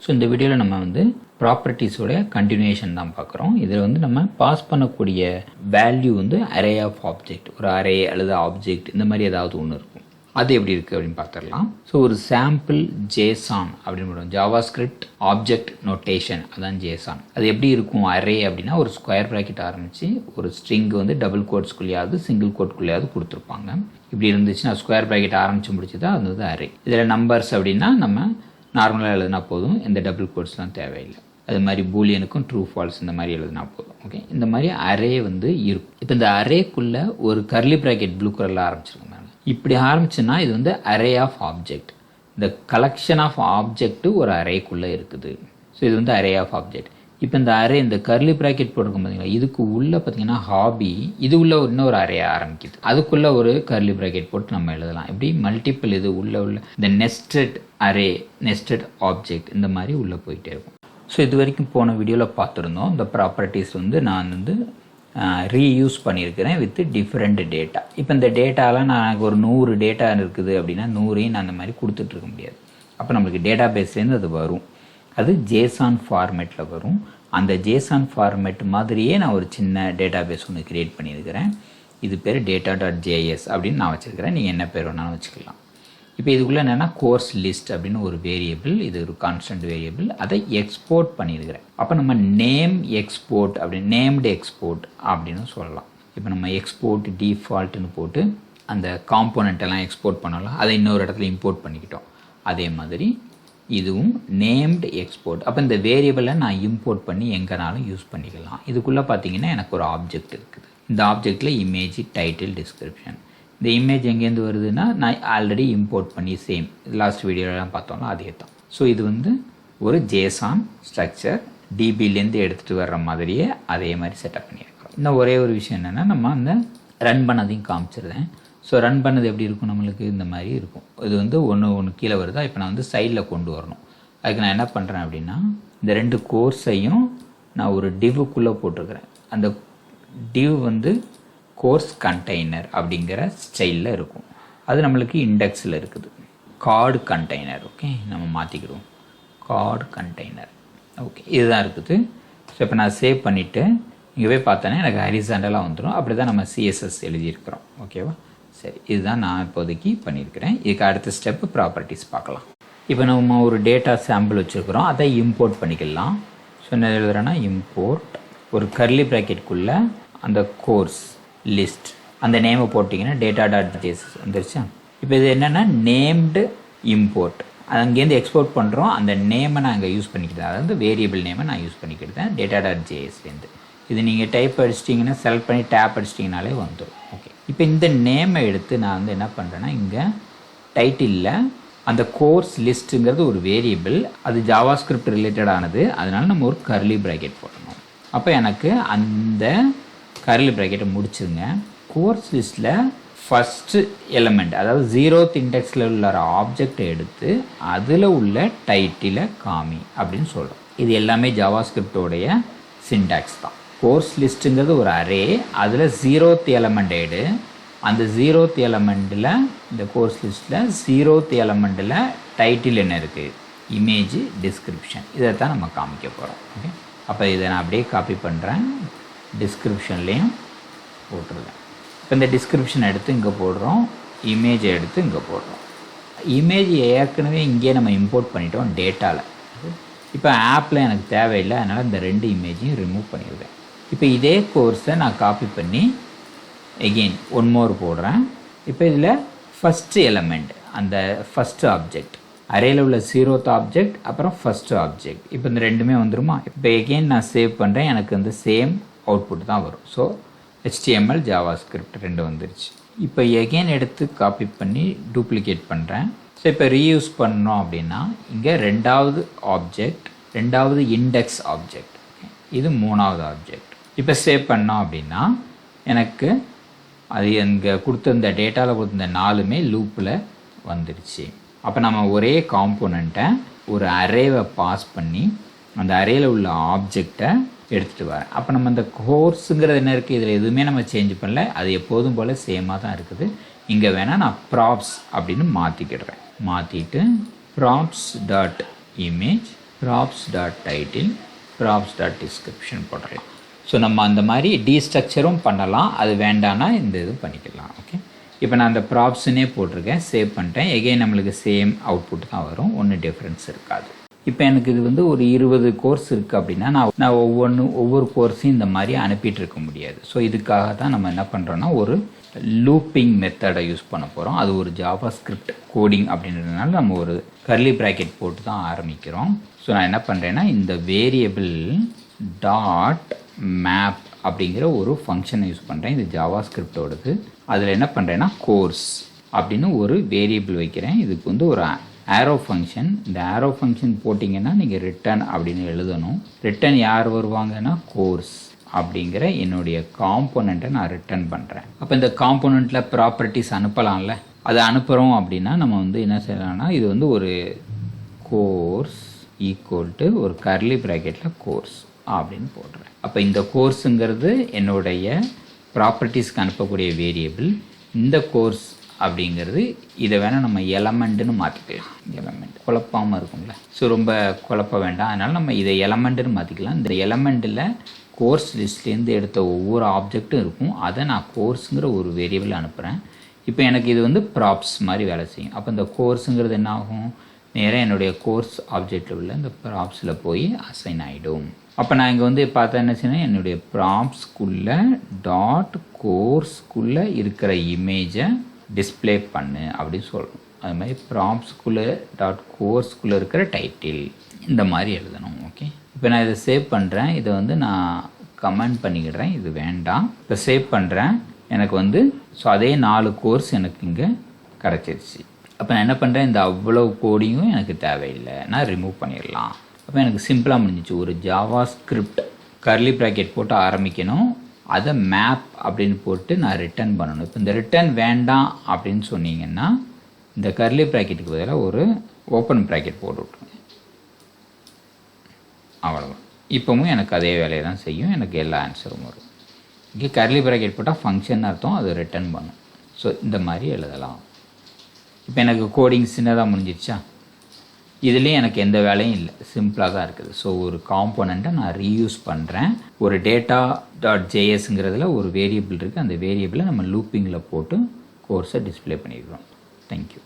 So இந்த வீடியோவில் நம்ம வந்து ப்ராப்பர்ட்டிஸோட கண்டினியூஷன் தான் பார்க்குறோம். இதில் வந்து நம்ம பாஸ் பண்ணக்கூடிய வேல்யூ வந்து அரே ஆஃப் ஆப்ஜெக்ட், ஒரு அரே அல்லது ஆப்ஜெக்ட் இந்த மாதிரி ஏதாவது ஒன்று இருக்கும். அது எப்படி இருக்குது அப்படின்னு பார்த்துடலாம். ஸோ ஒரு சாம்பிள் ஜேசான் அப்படின்னு போடுவோம். ஜாவா ஸ்கிரிப்ட் ஆப்ஜெக்ட் நோட்டேஷன், அதான் ஜேசான். அது எப்படி இருக்கும் அரே அப்படின்னா, ஒரு ஸ்கொயர் ப்ராக்கெட் ஆரம்பித்து ஒரு ஸ்ட்ரிங் வந்து டபுள் கோட்ஸ்குள்ளேயாவது சிங்கிள் கோட்குள்ளேயாவது கொடுத்துருப்பாங்க. இப்படி இருந்துச்சுன்னா ஸ்கொயர் ப்ராக்கெட் ஆரம்பித்து முடிச்சுதான் அது வந்து அரே. இதில் நம்பர்ஸ் அப்படின்னா நம்ம நார்மலாக எழுதுனா போதும், எந்த டபுள் கோட்ஸ்லாம் தேவையில்லை. அது மாதிரி பூலியனுக்கும் ட்ரூ ஃபால்ஸ் இந்த மாதிரி எழுதுனா போதும். ஓகே, இந்த மாதிரி அரே வந்து இருக்கும். இப்போ இந்த அரேக்குள்ளே ஒரு கர்லி ப்ராக்கெட் ப்ளூ கலரில் ஆரம்பிச்சிருக்கோம். இப்படி ஆரம்பிச்சுன்னா இது வந்து அரே ஆஃப் ஆப்ஜெக்ட். இந்த கலெக்ஷன் ஆஃப் ஆப்ஜெக்ட் ஒரு அரேக்குள்ளே இருக்குது. ஸோ இது வந்து அரே ஆஃப் ஆப்ஜெக்ட். இப்போ இந்த அரே, இந்த கர்லி ப்ராக்கெட் போட்டிருக்கோம் பார்த்தீங்களா, இதுக்கு உள்ளே பார்த்தீங்கன்னா ஹாபி, இது உள்ள இன்னொரு அரே ஆரம்பிக்குது. அதுக்குள்ளே ஒரு கர்லி ப்ராக்கெட் போட்டு நம்ம எழுதலாம். இப்படி மல்டிபிள் இது உள்ள இந்த நெஸ்டட் அரே, நெஸ்டட் ஆப்ஜெக்ட் இந்த மாதிரி உள்ளே போயிட்டே இருக்கும். ஸோ இது வரைக்கும் போன வீடியோவில் பார்த்துருந்தோம். இந்த ப்ராப்பர்ட்டிஸ் வந்து நான் வந்து ரீயூஸ் பண்ணியிருக்கிறேன் வித் டிஃப்ரெண்ட் டேட்டா. இப்போ இந்த டேட்டாலாம் நான் ஒரு 100 டேட்டா இருக்குது அப்படின்னா 100ஐயும் நான் அந்த மாதிரி கொடுத்துட்ருக்க முடியாது. அப்போ நம்மளுக்கு டேட்டா பேஸ்லேருந்து அது வரும். அது ஜேசான் ஃபார்மேட்டில் வரும். அந்த ஜேசான் ஃபார்மேட் மாதிரியே நான் ஒரு சின்ன டேட்டா பேஸ் ஒன்று க்ரியேட் பண்ணியிருக்கிறேன். இது பேர் data.js அப்படின்னு நான் வச்சுருக்கிறேன். நீங்கள் என்ன பேர் வேணாலும் வச்சுக்கலாம். இப்போ இதுக்குள்ளே என்னென்னா கோர்ஸ் லிஸ்ட் அப்படின்னு ஒரு வேரியபிள், இது ஒரு கான்ஸ்டன்ட் வேரியபிள், அதை எக்ஸ்போர்ட் பண்ணியிருக்கிறேன். அப்போ நம்ம நேம் எக்ஸ்போர்ட் அப்படின்னு, நேம்டு எக்ஸ்போர்ட் அப்படின்னு சொல்லலாம். இப்போ நம்ம எக்ஸ்போர்ட் டிஃபால்ட்னு போட்டு அந்த காம்போனண்ட் எல்லாம் எக்ஸ்போர்ட் பண்ணலாம். அதை இன்னொரு இடத்துல இம்போர்ட் பண்ணிக்கிட்டோம். அதே மாதிரி இதுவும் நேம்டு எக்ஸ்போர்ட். அப்போ இந்த வேரியபிளை நான் இம்போர்ட் பண்ணி எங்கேனாலும் யூஸ் பண்ணிக்கலாம். இதுக்குள்ளே பார்த்தீங்கன்னா எனக்கு ஒரு ஆப்ஜெக்ட் இருக்குது. இந்த ஆப்ஜெக்டில் இமேஜ், டைட்டில், டிஸ்கிரிப்ஷன். இந்த இமேஜ் எங்கேருந்து வருதுன்னா நான் ஆல்ரெடி இம்போர்ட் பண்ணி சேம் லாஸ்ட் வீடியோலாம் பார்த்தோம்னா அதே தான். ஸோ இது வந்து ஒரு ஜேசான் ஸ்ட்ரக்சர், டிபிலேருந்து எடுத்துகிட்டு வர்ற மாதிரியே அதே மாதிரி செட்டப் பண்ணியிருக்கிறோம். இன்னும் ஒரே ஒரு விஷயம் என்னென்னா, நம்ம அந்த ரன் பண்ணதையும் காமிச்சிருந்தேன். ஸோ ரன் பண்ணது எப்படி இருக்கும், நம்மளுக்கு இந்த மாதிரி இருக்கும். இது வந்து ஒன்று கீழே வருதா. இப்போ நான் வந்து சைடில் கொண்டு வரணும். அதுக்கு நான் என்ன பண்ணுறேன் அப்படின்னா, இந்த 2 கோர்ஸையும் நான் ஒரு டிவுக்குள்ளே போட்டிருக்கிறேன். அந்த டிவ் வந்து கோர்ஸ் கண்டெய்னர் அப்படிங்கிற ஸ்டைலில் இருக்கும். அது நம்மளுக்கு இண்டெக்ஸில் இருக்குது. Card container. ஓகே, நம்ம மாற்றிக்கிடுவோம். Card container. ஓகே, இதுதான் இருக்குது. ஸோ இப்போ நான் சேவ் பண்ணிவிட்டு இங்கே போய் பார்த்தோன்னே எனக்கு ஹரிசாண்டலாக வந்துடும். அப்படி தான் நம்ம சிஎஸ்எஸ் எழுதியிருக்கிறோம். ஓகேவா, சரி, இதுதான் நான் இப்போதைக்கு பண்ணியிருக்கிறேன். இதுக்கு அடுத்த ஸ்டெப்பு ப்ராப்பர்ட்டிஸ் பார்க்கலாம். இப்போ நம்ம ஒரு டேட்டா சாம்பிள் வச்சுருக்கிறோம், அதை இம்போர்ட் பண்ணிக்கலாம். ஸோ என்ன எழுதுகிறேன்னா, இம்போர்ட் ஒரு கர்லி ப்ராக்கெட்டுக்குள்ளே அந்த கோர்ஸ் லிஸ்ட், அந்த நேமை போட்டிங்கன்னா data.js வந்துருச்சா. இப்போ இது என்னென்னா நேம்டு இம்போர்ட். அது அங்கேருந்து எக்ஸ்போர்ட் பண்ணுறோம். அந்த நேமை நான் அங்கே யூஸ் பண்ணிக்கிட்டேன், அதாவது வேரியபிள் நேமை நான் யூஸ் பண்ணிக்கிட்டேன் data.jsலேருந்து. இது நீங்கள் டைப் அடிச்சிட்டிங்கன்னா, செலக்ட் பண்ணி டேப் அடிச்சிட்டிங்கனாலே வந்துடும். ஓகே, இப்போ இந்த நேமை எடுத்து நான் வந்து என்ன பண்ணுறேன்னா, இங்கே டைட்டிலில் அந்த கோர்ஸ் லிஸ்ட்டுங்கிறது ஒரு வேரியபிள், அது ஜாவா ஸ்கிரிப்ட் ரிலேட்டடானது. அதனால் நம்ம ஒரு கர்லி ப்ராக்கெட் போட்டணும். அப்போ எனக்கு அந்த கர்லி ப்ராக்கெட்டை முடிச்சுங்க. கோர்ஸ் லிஸ்ட்டில் ஃபஸ்ட்டு எலமெண்ட், அதாவது 0th இண்டெக்ஸில் உள்ள ஆப்ஜெக்டை எடுத்து அதில் உள்ள டைட்டிலை காமி அப்படின்னு சொல்கிறோம். இது எல்லாமே ஜாவா ஸ்கிரிப்டோடைய சின்டாக்ஸ் தான். கோர்ஸ் லிஸ்ட்டுங்கிறது ஒரு அரே, அதில் 0th எலமெண்ட் எடு. அந்த 0th எலமெண்ட்டில், இந்த கோர்ஸ் லிஸ்ட்டில் 0th எலமெண்ட்டில் டைட்டில் என்ன இருக்குது, இமேஜ், டிஸ்கிரிப்ஷன், இதை தான் நம்ம காமிக்க போகிறோம். ஓகே, அப்போ இதை நான் அப்படியே காப்பி பண்ணுறேன், டிஸ்கிரிப்ஷன்லேயும் போட்டுருவேன். இப்போ இந்த டிஸ்கிரிப்ஷன் எடுத்து இங்கே போடுறோம், இமேஜை எடுத்து இங்கே போடுறோம். இமேஜ் ஏற்கனவே இங்கே நம்ம இம்போர்ட் பண்ணிட்டோம் டேட்டாவில். இப்போ ஆப்பில் எனக்கு தேவையில்லை, அதனால் இந்த 2 இமேஜையும் ரிமூவ் பண்ணிடுவேன். இப்போ இதே கோர்ஸை நான் காப்பி பண்ணி எகெயின் 1 more போடுறேன். இப்போ இதில் ஃபஸ்ட்டு எலமெண்ட், அந்த ஃபஸ்ட்டு ஆப்ஜெக்ட், அரேயில் உள்ள 0th ஆப்ஜெக்ட், அப்புறம் ஃபஸ்ட்டு ஆப்ஜெக்ட். இப்போ இந்த 2மே வந்துருமா. இப்போ எகெயின் நான் சேவ் பண்ணுறேன், எனக்கு வந்து சேம் அவுட்புட் தான் வரும். ஸோ HTML ஜாவா ஸ்கிரிப்ட் 2 வந்துருச்சு. இப்போ எகெயின் எடுத்து காப்பி பண்ணி டூப்ளிகேட் பண்ணுறேன். ஸோ இப்போ ரீயூஸ் பண்ணோம் அப்படின்னா, இங்கே 2வது ஆப்ஜெக்ட், 2வது இண்டெக்ஸ் ஆப்ஜெக்ட், இது 3வது ஆப்ஜெக்ட். இப்போ சேவ் பண்ணோம் அப்படின்னா எனக்கு அது இங்கே கொடுத்த இந்த டேட்டாவில் கொடுத்த இந்த 4மே லூப்பில் வந்துடுச்சு. அப்போ நம்ம ஒரே காம்போனண்ட்டை ஒரு அரேவை பாஸ் பண்ணி அந்த அரேயில் உள்ள ஆப்ஜெக்டை எடுத்துகிட்டு வரேன். அப்போ நம்ம இந்த கோர்ஸுங்கிறது என்ன இருக்குது, இதில் எதுவுமே நம்ம சேஞ்ச் பண்ணல, அது எப்போதும் போல் சேமாக தான் இருக்குது. இங்கே வேணால் நான் ப்ராப்ஸ் அப்படின்னு மாற்றிக்கிடுறேன். மாற்றிட்டு props dot image props.title props.description போட்டுடலாம். ஸோ நம்ம அந்த மாதிரி டீஸ்ட்ரக்சரும் பண்ணலாம், அது வேண்டான்னா இந்த இது பண்ணிக்கலாம். ஓகே, இப்போ நான் அந்த ப்ராப்ஸ்னே போட்டிருக்கேன், சேவ் பண்ணிட்டேன். எகெயின் நம்மளுக்கு சேம் அவுட்புட் தான் வரும், ஒன்றும் டிஃப்ரென்ஸ் இருக்காது. இப்போ எனக்கு இது வந்து ஒரு 20 கோர்ஸ் இருக்குது அப்படின்னா நான் ஒவ்வொரு கோர்ஸையும் இந்த மாதிரி அனுப்பிட்டு இருக்க முடியாது. ஸோ இதுக்காக தான் நம்ம என்ன பண்ணுறோன்னா ஒரு லூப்பிங் மெத்தடை யூஸ் பண்ண போகிறோம். அது ஒரு ஜாவா ஸ்கிரிப்ட் கோடிங் அப்படின்றதுனால நம்ம ஒரு கர்லி ப்ராக்கெட் போட்டு தான் ஆரம்பிக்கிறோம். ஸோ நான் என்ன பண்ணுறேன்னா இந்த வேரியபிள் டாட் மேப் அப்படிங்கிற ஒரு ஃபங்க்ஷனை யூஸ் பண்ணுறேன். இது ஜாவா ஸ்கிரிப்டோடது. அதில் என்ன பண்ணுறேன்னா கோர்ஸ் அப்படின்னு ஒரு வேரியபிள் வைக்கிறேன். இதுக்கு வந்து ஒரு ஆரோ ஃபங்க்ஷன். இந்த ஆரோ ஃபங்க்ஷன் போட்டிங்கன்னா நீங்கள் ரிட்டன் அப்படின்னு எழுதணும். ரிட்டன் யார் வருவாங்கன்னா கோர்ஸ் அப்படிங்கிற என்னுடைய காம்போனண்ட்டை நான் ரிட்டர்ன் பண்ணுறேன். அப்போ இந்த காம்போனண்ட்டில் ப்ராப்பர்ட்டிஸ் அனுப்பலாம்ல, அதை அனுப்புகிறோம் அப்படின்னா நம்ம வந்து என்ன செய்யலாம்னா இது வந்து ஒரு கோர்ஸ் ஈக்குவல் டு ஒரு கர்லி ப்ராக்கெட்டில் கோர்ஸ் அப்படின்னு போடுறேன். அப்போ இந்த கோர்ஸுங்கிறது என்னுடைய ப்ராப்பர்ட்டிஸ்க்கு அனுப்பக்கூடிய வேரியபிள். இந்த கோர்ஸ் அப்படிங்கிறது இதை வேணால் நம்ம எலமெண்ட்டுன்னு மாற்றிக்கலாம். எலமெண்ட் குழப்பாமல் இருக்கும்ல, ஸோ ரொம்ப குழப்ப வேண்டாம். அதனால் நம்ம இதை எலமெண்ட்டுன்னு மாற்றிக்கலாம். இந்த எலமெண்ட்டில் கோர்ஸ் லிஸ்ட்லேருந்து எடுத்த ஒவ்வொரு ஆப்ஜெக்ட்டும் இருக்கும். அதை நான் கோர்ஸுங்கிற ஒரு வேரியபிள் அனுப்புகிறேன். இப்போ எனக்கு இது வந்து ப்ராப்ஸ் மாதிரி வேலை செய்யும். அப்போ இந்த கோர்ஸுங்கிறது என்ன ஆகும், நேராக என்னுடைய கோர்ஸ் ஆப்ஜெக்டில் உள்ள இந்த ப்ராப்ஸில் போய் அசைன் ஆகிடும். அப்போ நான் இங்கே வந்து பார்த்தா என்ன செய்யணும், என்னுடைய ப்ராப்ஸ்குள்ளே டாட் கோர்ஸ்குள்ளே இருக்கிற இமேஜை டிஸ்பிளே பண்ணு அப்படின்னு சொல்லணும். அது மாதிரி ப்ராப்ஸ்குள்ளே டாட் கோர்ஸ்குள்ளே இருக்கிற டைட்டில் இந்த மாதிரி எழுதணும். ஓகே, இப்போ நான் இதை சேவ் பண்ணுறேன். இதை வந்து நான் கமெண்ட் பண்ணிக்கிடுறேன், இது வேண்டாம். இப்போ சேவ் பண்ணுறேன். எனக்கு வந்து ஸோ அதே 4 கோர்ஸ் எனக்கு இங்கே கிடச்சிருச்சு. அப்போ நான் என்ன பண்ணுறேன், இந்த அவ்வளோ கோடிங்கும் எனக்கு தேவையில்லை, நான் ரிமூவ் பண்ணிடலாம். அப்போ எனக்கு சிம்பிளாக முடிஞ்சிச்சு. ஒரு ஜாவா ஸ்கிரிப்ட் கர்லி ப்ராக்கெட் போட்டு ஆரம்பிக்கணும், அதை மேப் அப்படின்னு போட்டு நான் ரிட்டர்ன் பண்ணணும். இப்போ இந்த ரிட்டர்ன் வேண்டாம் அப்படின்னு சொன்னீங்கன்னா இந்த கர்லி ப்ராக்கெட்டுக்கு பதிலாக ஒரு ஓப்பன் ப்ராக்கெட் போட்டு விட்ருங்க. அவ்வளோதான். இப்போவும் எனக்கு அதே வேலையை தான் செய்யும், எனக்கு எல்லா ஆன்சரும் வரும். இங்கே கர்லி ப்ராக்கெட் போட்டால் ஃபங்க்ஷன் அர்த்தம், அது ரிட்டர்ன் பண்ணும். ஸோ இந்த மாதிரி எழுதலாம். இப்போ எனக்கு கோடிங் சின்னதாக முடிஞ்சிடுச்சா, இதுலேயும் எனக்கு எந்த வேலையும் இல்லை, சிம்பிளாக தான் இருக்குது. ஸோ ஒரு காம்போனண்ட்டை நான் ரீயூஸ் பண்ணுறேன். ஒரு டேட்டா டாட் ஜேஎஸ்ங்கிறதுல ஒரு வேரியபிள் இருக்குது, அந்த வேரியபிளை நம்ம லூப்பிங்கில் போட்டு கோர்ஸை டிஸ்பிளே பண்ணிடுறோம். தேங்க்யூ.